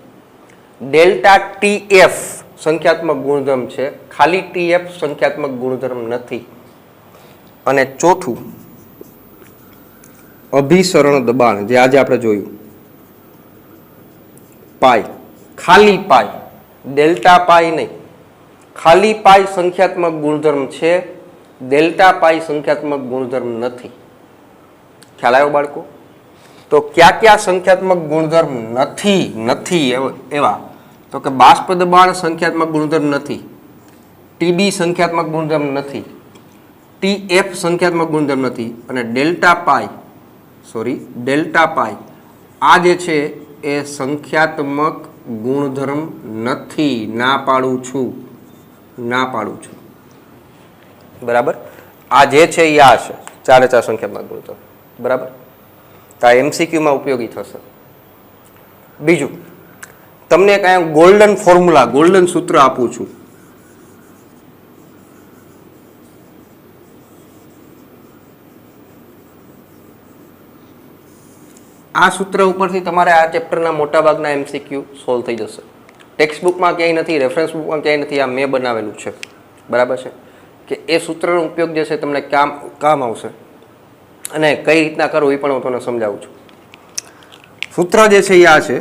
ડેલ્ટા ટીએફ સંખ્યાત્મક ગુણધર્મ છે, ખાલી ટીએફ સંખ્યાત્મક ગુણધર્મ નથી. અને ચોથું, અભિસરણ દબાણ, જે આજે આપણે જોયું, પાઈ, ખાલી પાઈ, ડેલ્ટા પાઈ નહીં, ખાલી પાઈ સંખ્યાત્મક ગુણધર્મ છે, ડેલ્ટા પાઈ સંખ્યાત્મક ગુણધર્મ નથી. ખ્યાલ આવ્યો બાળકો? તો ક્યાં ક્યાં સંખ્યાત્મક ગુણધર્મ નથી એવા તો કે બાષ્પ દબાણ સંખ્યાત્મક ગુણધર્મ નથી, ટીબી સંખ્યાત્મક ગુણધર્મ નથી, ટીએફ સંખ્યાત્મક ગુણધર્મ નથી, અને ડેલ્ટા પાઈ આ જે છે એ સંખ્યાત્મક ગુણધર્મ નથી, ના પાડું છું, બરાબર? આ જે છે એ આ છે 4 સંખ્યાત્મક ગુણધર્મ, બરાબર? તો આ એમસીક્યુમાં ઉપયોગી થશે. બીજું, તમને કાંઈ ગોલ્ડન ફોર્મ્યુલા, ગોલ્ડન સૂત્ર આપું છું. આ સૂત્ર ઉપરથી તમારે આ ચેપ્ટરના મોટાભાગના MCQ સોલ્વ થઈ જશે. ટેક્સ્ટ બુકમાં ક્યાંય નથી, રેફરન્સ બુકમાં ક્યાંય નથી, આ મેં બનાવેલું છે. બરાબર છે કે એ સૂત્રનો ઉપયોગ જે છે તમને કામ આવશે અને કઈ રીતના કરવું એ પણ હું તમને સમજાવું છું. સૂત્ર જે છે એ આ છે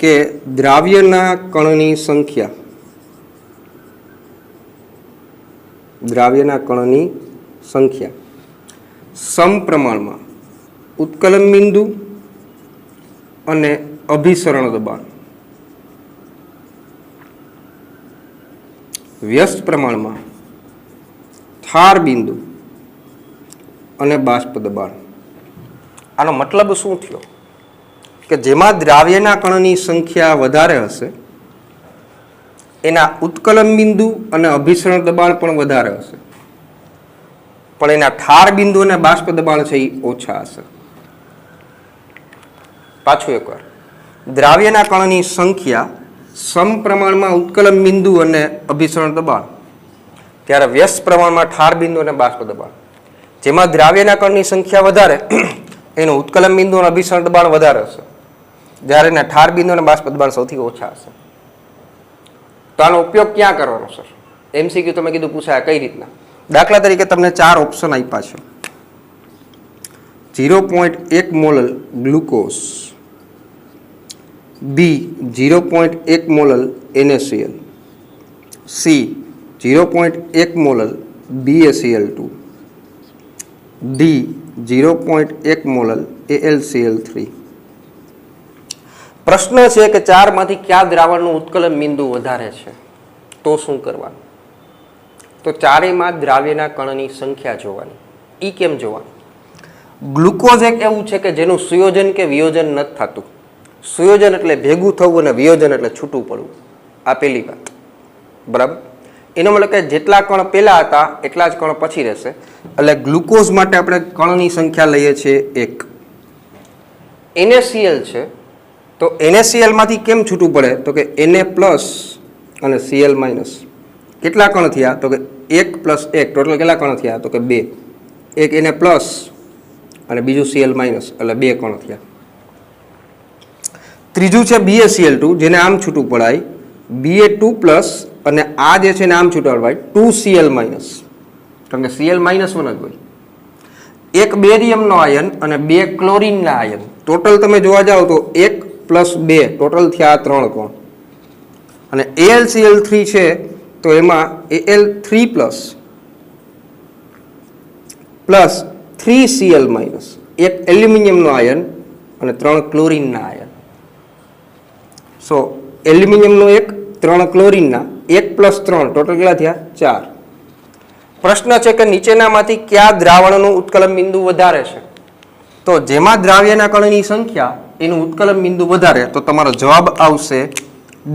કે દ્રાવ્યના કણની સંખ્યા સમપ્રમાણમાં ઉત્કલન બિંદુ અને અભિસરણ દબાણ વ્યસ્ત પ્રમાણમાં ઠાર બિંદુ અને બાષ્પ દબાણ. આનો મતલબ શું થયો કે જેમાં દ્રાવ્યના કણની સંખ્યા વધારે હશે એના ઉત્કલન બિંદુ અને અભિસરણ દબાણ પણ વધારે હશે, પણ એના ઠાર બિંદુ અને બાષ્પ દબાણ છે એ ઓછા હશે. પાછું એકવાર, દ્રાવ્યના કણની સંખ્યા સમપ્રમાણમાં ઉત્કલન બિંદુ અને અભિસરણ દબાણ, ત્યારે વ્યસ્ત પ્રમાણમાં ઠાર બિંદુ અને બાષ્પ દબાણ. જેમાં દ્રાવ્યના કણની સંખ્યા વધારે એનું ઉત્કલન બિંદુ અને અભિસરણ દબાણ વધારે હશે, જ્યારે એના ઠાર બિંદુ અને બાષ્પ દબાણ સૌથી ઓછા હશે. તો આનો ઉપયોગ ક્યાં કરવાનો સર? MCQ તમે કીધું પૂછાય કઈ રીતના? દાખલા તરીકે તમને 4 ઓપ્શન આપ્યા છે. 0.1 મોલલ glucose, B 0.1 મોલલ NaCl, C 0.1 મોલલ BaCl2, D 0.1 મોલલ AlCl3. પ્રશ્ન છે કે 4 માંથી કયા દ્રાવણનું ઉત્કલન બિંદુ વધારે છે, તો શું કરવાનું? તો ચારેયમાં દ્રાવ્યના કણની સંખ્યા જોવાની. ઈ કેમ જોવાની? ગ્લુકોઝ એક એવું છે કે જેનું સુયોજન કે વિયોજન નથી થતું. સુયોજન એટલે ભેગું થવું અને વિયોજન એટલે છૂટું પડવું. આ પહેલી વાત. બરાબર? એનો મતલબ કે જેટલા કણ પહેલા હતા એટલા જ કણ પછી રહેશે. એટલે ગ્લુકોઝ માટે આપણે કણની સંખ્યા લઈએ છીએ 1. NaCl છે તો NaCl માંથી કેમ છૂટું પડે? તો કે Na પ્લસ અને Cl માઇનસ. કેટલા કણ થયા? તો કે 1 + 1 ટોટલ કેટલા કણ થયા? તો કે 2. એક Na પ્લસ અને બીજું Cl માઇનસ એટલે 2 કણ થયા. ત્રીજું છે BaCl2 જેને આમ છૂટું પડાય Ba2 પ્લસ અને આ જે છે ને આમ છૂટું પડાય 2Cl માઇનસ, કારણ કે Cl માઇનસ 1 જ હોય. એક બેરિયમનો આયન અને 2 ક્લોરીનના આયન, ટોટલ તમે જોવા જાઓ તો 1 + 2 ટોટલ થયા 3 કોણ. અને AlCl3 છે તો એમાં Al3 પ્લસ 3Cl માઇનસ, એક એલ્યુમિનિયમનો આયન અને 3 ક્લોરીનના આયન. સો એલ્યુમિનિયમનો 1, 3 ક્લોરીનના 1 + 3 ટોટલ કેટલા થયા? 4. પ્રશ્ન છે કે નીચેનામાંથી કયા દ્રાવણનું ઉત્કલન બિંદુ વધારે છે? તો જેમાં દ્રાવ્યના કણની સંખ્યા એનું ઉત્કલન બિંદુ વધારે, તો તમારો જવાબ આવશે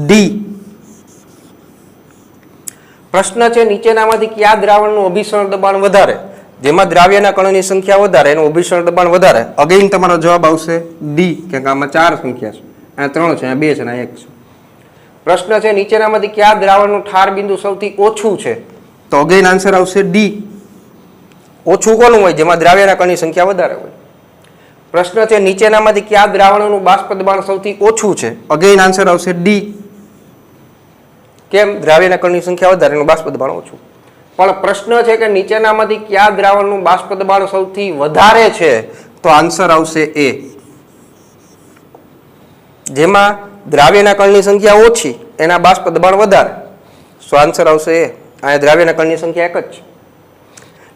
D. પ્રશ્ન છે નીચેનામાંથી કયા દ્રાવણનું અભિસરણ દબાણ વધારે? જેમાં દ્રાવ્યના કણની સંખ્યા વધારે એનું અભિસરણ દબાણ વધારે. અગેઇન તમારો જવાબ આવશે D, કારણ કે આમાં 4 સંખ્યા છે, આ 3 છે, આ 2 છે, આ 1 છે. પ્રશ્ન છે નીચેનામાંથી કયા દ્રાવણનું ઠાર બિંદુ સૌથી ઓછું છે? તો અગેઇન આન્સર આવશે D. ઓછું કોનું હોય? જેમાં દ્રાવ્યના કણની સંખ્યા વધારે હોય. પ્રશ્ન છે નીચેનામાંથી કયા દ્રાવણનું બાષ્પ દબાણ સૌથી ઓછું છે? અગેઇન આન્સર આવશે D. કેમ? દ્રાવ્યના કણની સંખ્યા વધારે એનું બાષ્પ દબાણ ઓછું. પણ પ્રશ્ન છે કે નીચેનામાંથી કયા દ્રાવણનું બાષ્પ દબાણ સૌથી વધારે છે? તો આન્સર આવશે A. જેમાં દ્રાવ્યના કણની સંખ્યા ઓછી એના બાષ્પ દબાણ વધારે. સો આન્સર આવશે A. અહીંયા દ્રાવ્યના કણની સંખ્યા 1 જ છે.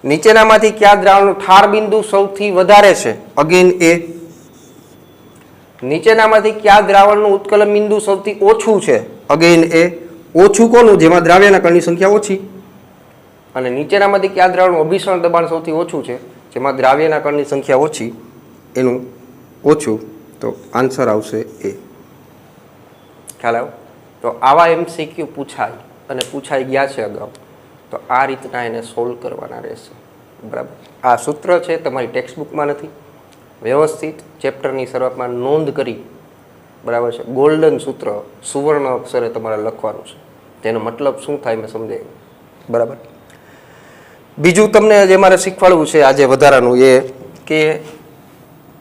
નીચેનામાંથી કયા દ્રાવણનું ઠાર બિંદુ સૌથી વધારે છે? Again A. નીચેનામાંથી કયા દ્રાવણનું ઉત્કલન બિંદુ સૌથી ઓછું છે? Again A. ઓછું કોનું? જેમાં દ્રાવ્યના કણની સંખ્યા ઓછી. અને નીચેનામાંથી કયા દ્રાવણનું અભિસરણ દબાણ સૌથી ઓછું છે? જેમાં દ્રાવ્યના કણની સંખ્યા ઓછી એનું ઓછું. તો આન્સર આવશે A. ખ્યાલ આવ્યો? તો આવા MCQ પૂછાય અને પૂછાઈ ગયા છે અગાઉ, તો આ રીતના એને સોલ્વ કરવાના રહેશે. બરાબર? આ સૂત્ર છે તમારી ટેક્સ્ટ બુકમાં નથી, વ્યવસ્થિત ચેપ્ટરની શરૂઆતમાં નોંધ કરી, બરાબર છે, ગોલ્ડન સૂત્ર સુવર્ણ અક્ષરે તમારે લખવાનું છે. તેનો મતલબ શું થાય મેં સમજાવ્યું. બરાબર? બીજું તમને જે મારે શીખવાડવું છે આજે વધારાનું એ કે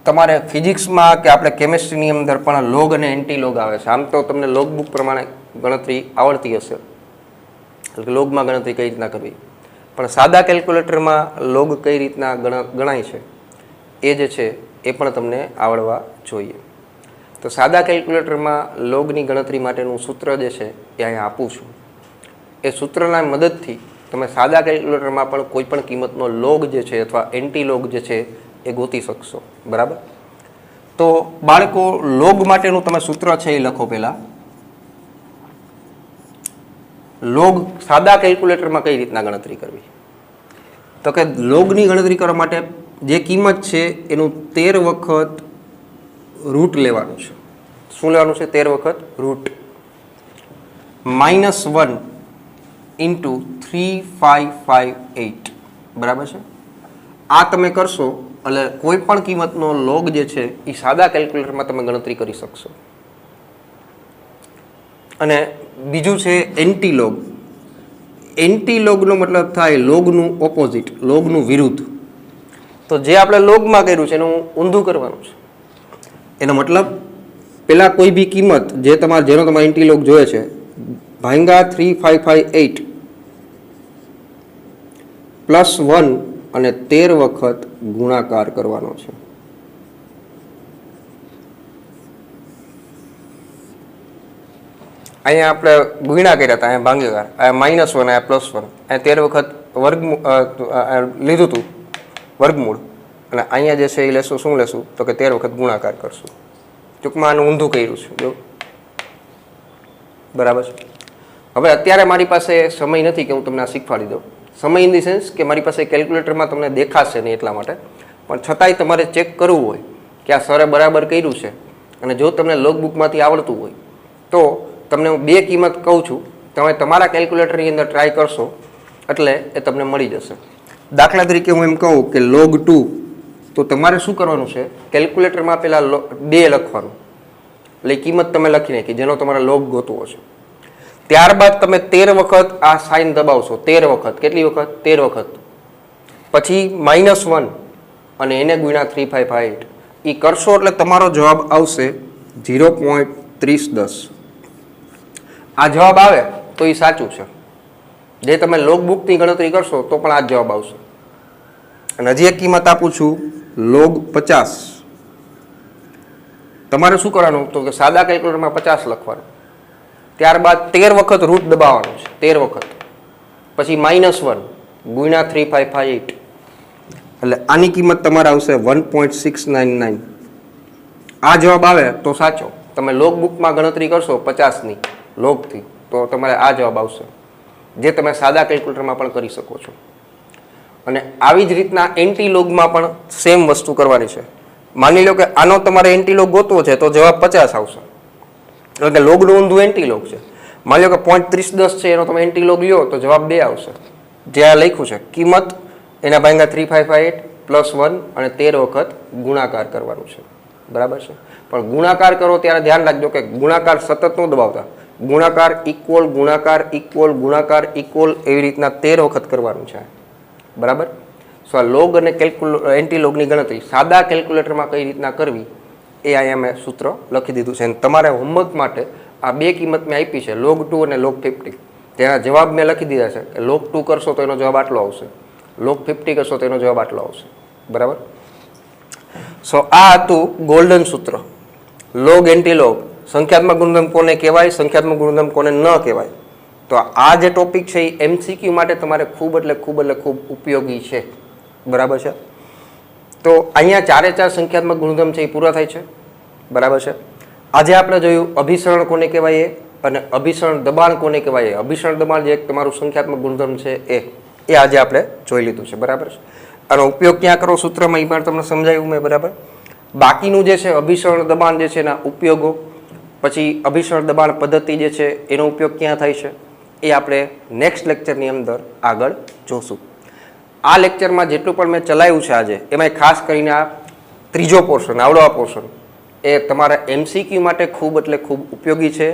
તમારે ફિઝિક્સમાં કે આપણે કેમેસ્ટ્રીની અંદર પણ લોગ અને એન્ટી લોગ આવે છે. આમ તો તમને લોગ બુક પ્રમાણે ગણતરી આવડતી હશે, એટલે કે લોગમાં ગણતરી કઈ રીતના કરવી, પણ સાદા કેલ્ક્યુલેટરમાં લોગ કઈ રીતના ગણાય છે એ જે છે એ પણ તમને આવડવા જોઈએ. તો સાદા કેલ્ક્યુલેટરમાં લોગની ગણતરી માટેનું સૂત્ર જે છે એ અહીંયા આપું છું. એ સૂત્રના મદદથી તમે સાદા કેલ્ક્યુલેટરમાં પણ કોઈ પણ કિંમતનો લોગ જે છે અથવા એન્ટી લોગ જે છે એ ગોતી શકશો. બરાબર? તો બાળકો લોગ માટેનું તમે સૂત્ર છે એ લખો. પહેલાં લોગ સાદા કેલ્ક્યુલેટરમાં કઈ રીતના ગણતરી કરવી, તો કે લોગની ગણતરી કરવા માટે જે કિંમત છે એનું 13 વખત રૂટ લેવાનું છે. શું લેવાનું છે? 13 વખત રૂટ. -1 × 3558. બરાબર છે? આ તમે કરશો એટલે કોઈ પણ કિંમતનો લોગ જે છે એ સાદા કેલ્ક્યુલેટરમાં તમે ગણતરી કરી શકશો. અને બીજું છે એન્ટી લોગ. એન્ટી લોગનો મતલબ થાય લોગનું ઓપોઝિટ, લોગનું વિરુદ્ધ. તો જે આપણે લોગમાં કર્યું છે એનું ઊંધું કરવાનું છે. એનો મતલબ પેલા કોઈ બી કિંમત જે જેનો તમારે એન્ટી લોગ જોઈએ છે ભાંગા 3558 +1 અને 13 વખત ગુણાકાર કરવાનો છે. અહીંયા આપણે ગુણ્યા કર્યા હતા, અહીંયા ભાંગાકાર, અહીંયા -1, અહીંયા +1, અહીંયા 13 વખત લીધું હતું વર્ગમૂળ, અને અહીંયા જે છે એ લેશું. શું લેશું? તો કે 13 વખત ગુણાકાર કરશું. ટૂંકમાં આનું ઊંધું કર્યું છે. જો બરાબર છે. હવે અત્યારે મારી પાસે સમય નથી કે હું તમને આ શીખવાડી દઉં. સમય ઇન ધી સેન્સ કે મારી પાસે કેલ્ક્યુલેટરમાં તમને દેખાશે નહીં એટલા માટે, પણ છતાંય તમારે ચેક કરવું હોય કે આ સરે બરાબર કર્યું છે, અને જો તમને લોગબુકમાંથી આવડતું હોય તો તમને હું 2 કિંમત કહું છું, તમે તમારા કેલ્ક્યુલેટરની અંદર ટ્રાય કરશો એટલે એ તમને મળી જશે. દાખલા તરીકે હું એમ કહું કે log 2, તો તમારે શું કરવાનું છે? કેલ્ક્યુલેટરમાં પહેલાં 2 લખવાનું, એટલે કિંમત તમે લખી નાખી જેનો તમારે લોગ ગોતવો છે. ત્યારબાદ તમે 13 વખત આ સાઇન દબાવશો. 13 વખત. કેટલી વખત? 13 વખત. પછી -1 અને એને ગુણ્યા 3558 એ કરશો એટલે તમારો જવાબ આવશે 0.3010. આ જવાબ આવે તો એ સાચું છે. જે તમે લોગ બુકની ગણતરી કરશો તો પણ આ જ જવાબ આવશે. અને હજી એક કિંમત આપું છું, log 50. તમારે શું કરવાનું? તો કે સાદા કેલ્ક્યુલેટરમાં 50 લખવાનું, ત્યારબાદ 13 વખત રૂટ દબાવવાનું છે. 13 વખત. પછી -1 ગુણ્યા 3558, એટલે આની કિંમત તમારે આવશે 1.699. આ જવાબ આવે તો સાચો. તમે લોગ બુકમાં ગણતરી કરશો 50ની લોગથી તો તમારે આ જવાબ આવશે, જે તમે સાદા કેલ્ક્યુલેટરમાં પણ કરી શકો છો. અને આવી જ રીતના એન્ટી લોગમાં પણ સેમ વસ્તુ કરવાની છે. માની લો કે આનો તમારે એન્ટી લોગ ગોતવો છે તો જવાબ 50 આવશે, એટલે કે લોગનું ઊંધું એન્ટી લોગ છે. માની લો કે 0.3010 છે એનો તમે એન્ટી લોગ લ્યો તો જવાબ 2 આવશે. જે આ લખ્યું છે કિંમત એના ભાંગા 3558 +1 અને 13 વખત ગુણાકાર કરવાનું છે. બરાબર છે? પણ ગુણાકાર કરો ત્યારે ધ્યાન રાખજો કે ગુણાકાર સતત ન દબાવતા. ગુણાકાર ઇક્વલ ગુણાકાર ઇક્વલ ગુણાકાર ઇક્વલ એવી રીતના 13 વખત કરવાનું છે. બરાબર? સો આ લોગ અને એન્ટી લોગની ગણતરી સાદા કેલ્ક્યુલેટરમાં કઈ રીતના કરવી એ અહીંયા મેં સૂત્ર લખી દીધું છે. અને તમારે હોમવર્ક માટે આ 2 કિંમત મેં આપી છે, log 2 અને log 50. તેના જવાબ મેં લખી દીધા છે કે log 2 કરશો તો એનો જવાબ આટલો આવશે, log 50 કરશો તો એનો જવાબ આટલો આવશે. બરાબર? સો આ હતું ગોલ્ડન સૂત્ર. લોગ એન્ટી લોગ, સંખ્યાત્મક ગુણધર્મ કોને કહેવાય, સંખ્યાત્મક ગુણધર્મ કોને ન કહેવાય. તો આ જે ટોપિક છે એ MCQ માટે તમારે ખૂબ ઉપયોગી છે. બરાબર છે? તો અહીંયા 4 સંખ્યાત્મક ગુણધર્મ છે એ પૂરા થાય છે. બરાબર છે? આજે આપણે જોયું અભિસરણ કોને કહેવાય અને અભિસરણ દબાણ કોને કહેવાય. અભિસરણ દબાણ જે એક તમારું સંખ્યાત્મક ગુણધર્મ છે એ આજે આપણે જોઈ લીધું છે. બરાબર છે? આનો ઉપયોગ ક્યાં કરો સૂત્રમાં એ પણ તમને સમજાવ્યું મેં. બરાબર? બાકીનું જે છે અભિસરણ દબાણ જે છે એના ઉપયોગો, પછી અભિસરણ દબાણ પદ્ધતિ જે છે એનો ઉપયોગ ક્યાં થાય છે એ આપણે નેક્સ્ટ લેક્ચરની અંદર આગળ જોશું. આ લેક્ચરમાં જેટલું પણ મેં ચલાવ્યું છે આજે એમાં ખાસ કરીને આ ત્રીજો પોર્શન, આવડો આ પોર્શન એ તમારા MCQ માટે ખૂબ ઉપયોગી છે.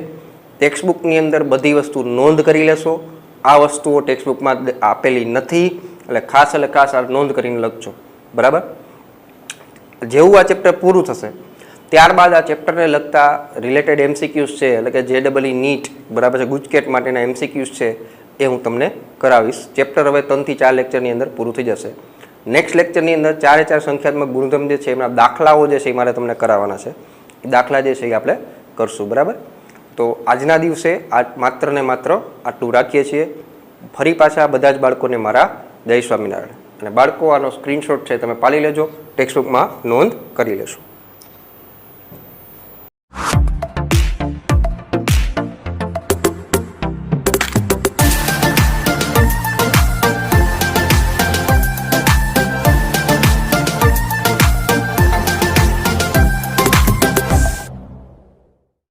ટેક્સ્ટબુકની અંદર બધી વસ્તુ નોંધ કરી લેશો. આ વસ્તુઓ ટેક્સ્ટબુકમાં આપેલી નથી, એટલે ખાસ આ નોંધ કરીને લખજો. બરાબર? જેવું આ ચેપ્ટર પૂરું થશે ત્યારબાદ આ ચેપ્ટરને લગતા રિલેટેડ એમસીક્યુઝ છે, એટલે કે JEE નીટ બરાબર છે, ગુજકેટ માટેના એમસીક્યુઝ છે એ હું તમને કરાવીશ. ચેપ્ટર હવે 3 થી 4 લેક્ચરની અંદર પૂરું થઈ જશે. નેક્સ્ટ લેક્ચરની અંદર 4 એ 4 સંખ્યાત્મક ગુણધર્મ જે છે એમના દાખલાઓ જે છે એ મારે તમને કરાવવાના છે. એ દાખલા જે છે એ આપણે કરશું. બરાબર, તો આજના દિવસે આ માત્ર ને માત્ર આટલું રાખીએ છીએ. ફરી પાછા બધા જ બાળકોને મારા જય સ્વામિનારાયણ. અને બાળકો આનો સ્ક્રીનશોટ છે તમે પાડી લેજો, ટેક્સ્ટબુકમાં નોંધ કરી લેશો.